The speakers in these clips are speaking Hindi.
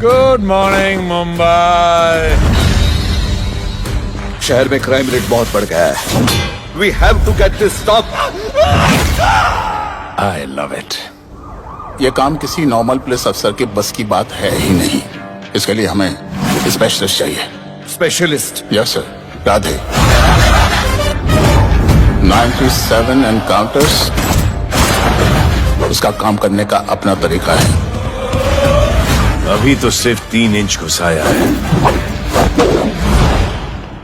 Good morning Mumbai. शहर में क्राइम रेट बहुत बढ़ गया है। We have to get this stop. I love it. ये काम किसी नॉर्मल पुलिस अफसर के बस की बात है ही नहीं। इसके लिए हमें स्पेशलिस्ट चाहिए। Specialist? Yes sir. Radhe 97 encounters, उसका काम करने का अपना तरीका है। अभी तो सिर्फ 3 इंच घुसाया है।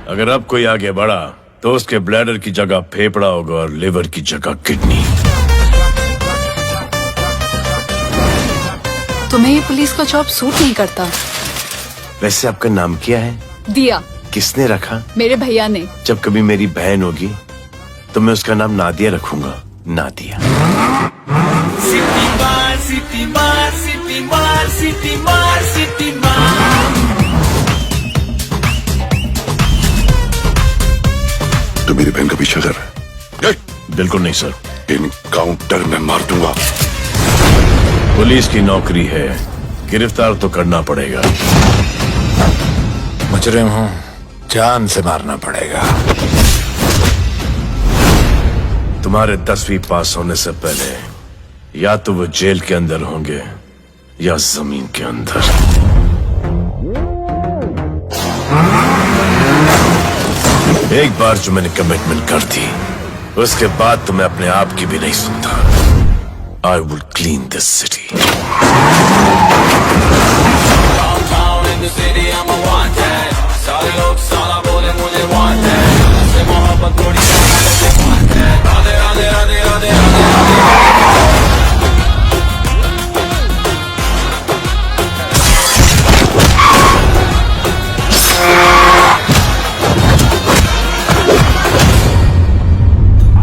अगर अब कोई आगे बढ़ा तो उसके ब्लैडर की जगह फेफड़ा होगा और लिवर की जगह किडनी। तुम्हें ये पुलिस का जॉब सूट नहीं करता। वैसे आपका नाम क्या है? दिया। किसने रखा? मेरे भैया ने। जब कभी मेरी बहन होगी तो मैं उसका नाम नादिया रखूंगा। नादिया। सिटी मार, सिटी मार, सिटी मार, सिटी मार, सिटी मार। तो मेरी बहन का पीछा कर रहा है? बिल्कुल नहीं सर। इनकाउंटर में मार दूंगा। पुलिस की नौकरी है, गिरफ्तार तो करना पड़ेगा। मुजरिम हूँ, जान से मारना पड़ेगा। तुम्हारे 10वीं पास होने से पहले या तो वो जेल के अंदर होंगे या जमीन के अंदर। एक बार जो मैंने कमिटमेंट कर दी उसके बाद तो मैं अपने आप की भी नहीं सुनता। I will clean this city. Downtown in the city, I'm a wanted. सारे लोग साला बोले मुझे wanted. से मोहब्बत थोड़ी wanted. राधे राधे राधे राधे राधे।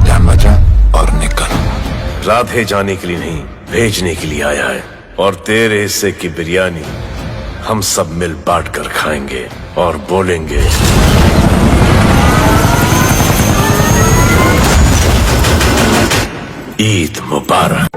जान बचा और निकल। राधे जाने के लिए नहीं, भेजने के लिए आया है। और तेरे हिस्से की बिरयानी हम सब मिल बांट कर खाएंगे और बोलेंगे ईद मुबारक।